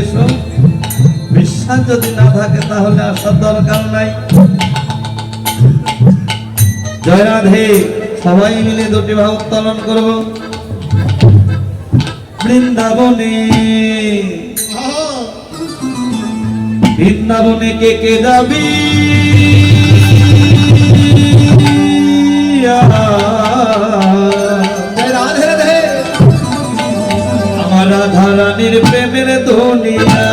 এসো। বিশ্বাস যদি না থাকে তাহলে আসার দরকার নাই। জয় রাধে। সবাই মিলে দুটি ভাব উত্তোলন করব। বৃন্দাবনে বৃন্দাবনে কে কে যাবি? আমার রাধা রানীর প্রেমের দুনিয়া।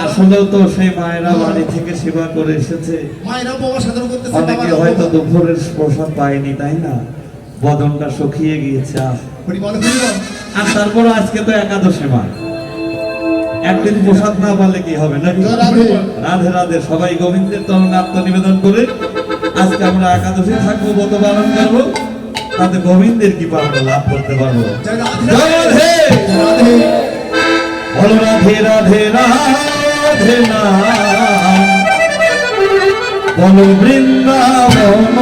আসলেও তো সেই মায়েরা বাড়ি থেকে সেবা করে এসেছে। অনেকে হয়তো দুপুরের প্রসাদ পায়নি, তাই না? বদনটা শুকিয়ে গিয়েছে। আর তারপর আজকে তো একাদশী মা, একদিন প্রসাদ না পালে কি হবে নাকি? রাধে রাধে। সবাই গোবিন্দের চরণে আত্মনিবেদন করে আজকে আমরা একাদশী থাকবো, ব্রত পালন করবো, তাতে গোবিন্দের কৃপা আমরা লাভ করতে পারবো। রাধে বলো রাধে রাধে রাধে না বলো বৃন্দাবন।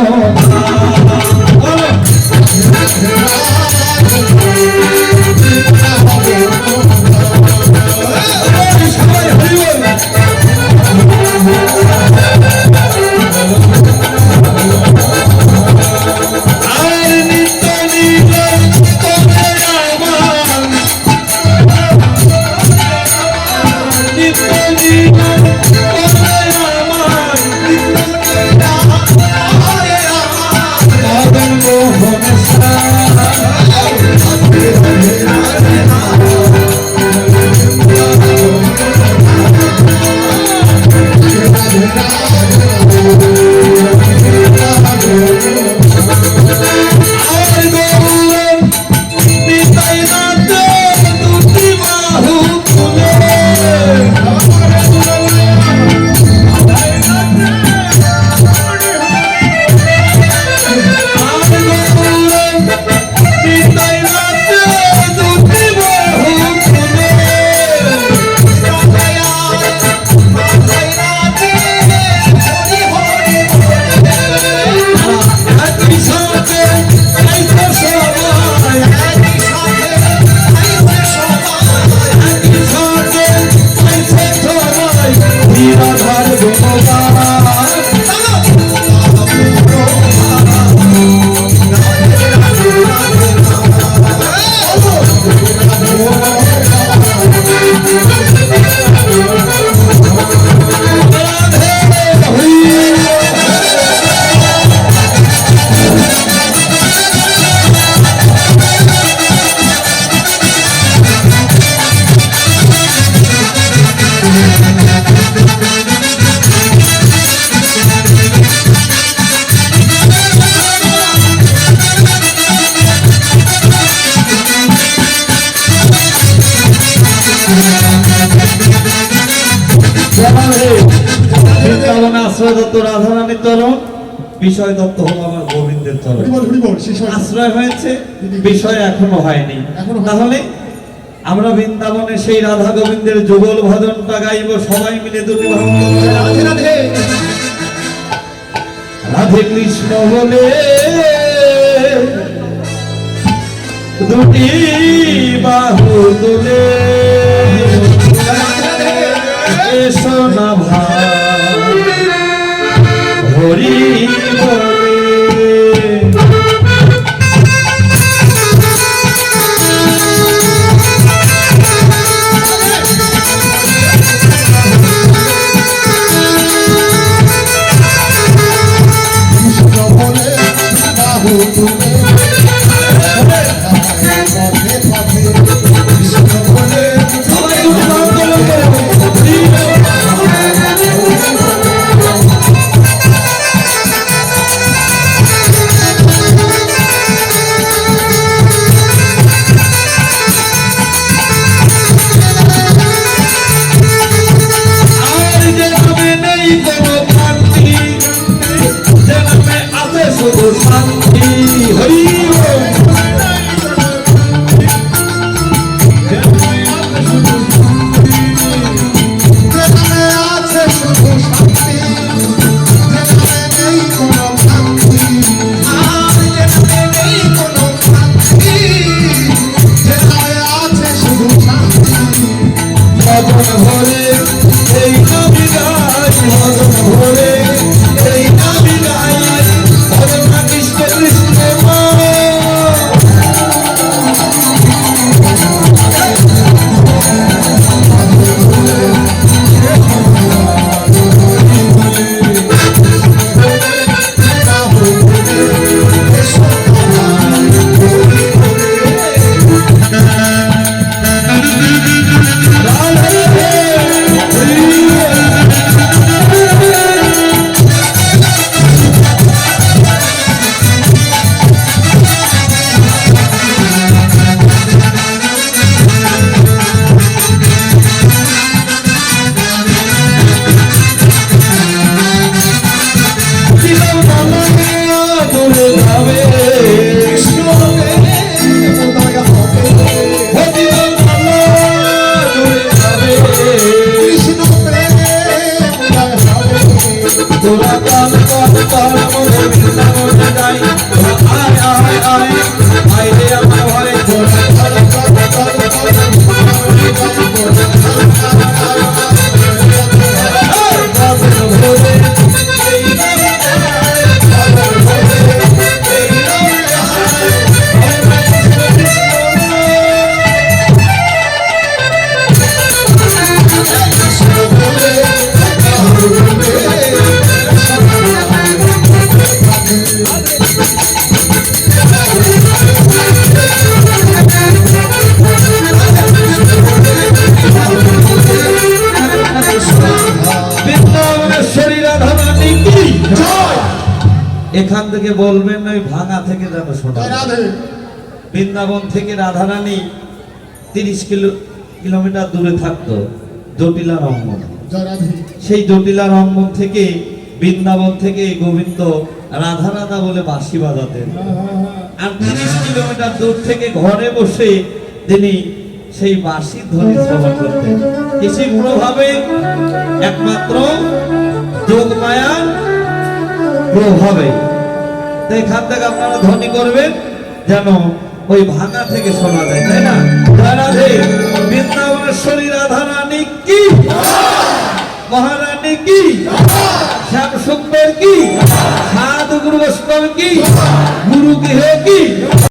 বৃন্দাবনে আশ্রয় দত্ত রাধারানীর চরণ, বিষয় দত্ত হলো আমার গোবিন্দের চরণ। আশ্রয় হয়েছে, বিষয় এখনো হয়নি। তাহলে আমরা বৃন্দাবনে সেই রাধা গোবিন্দের যুগল ভজনটা গাইব সবাই মিলে দুটি রাধে রাধে রাধে কৃষ্ণ বলে দুটি বাহু তুলে এসো না ভাই হরি বলে। এখান থেকে বলবেন ওই ভাঙা থেকে যেন শোনা। বৃন্দাবন থেকে রাধারানী 30 কিলোমিটার দূরে থাকতো জটিলা রঙ্গন। সেই জটিলা রঙ্গন থেকে বৃন্দাবন থেকে গোবিন্দ রাধা রাধা বলে বাঁশি বাজাতেন। আর 30 কিলোমিটার দূর থেকে ঘরে বসে তিনি সেই বাঁশির ধ্বনি শ্রবণ করতেন। কিছু প্রভাবে একমাত্র যোগমায়ার প্রভাবে। তো এখান থেকে আপনারা ধ্বনি করবেন যেন ওই ভাঙা থেকে শোনা যায়, তাই না? রাধে বৃন্দাবনেশ্বরী রাধারানী কি, মহারানী কি, শ্যাম সুন্দর কি, সাধু গুরু বৈষ্ণব কি, গুরু গৃহ কি।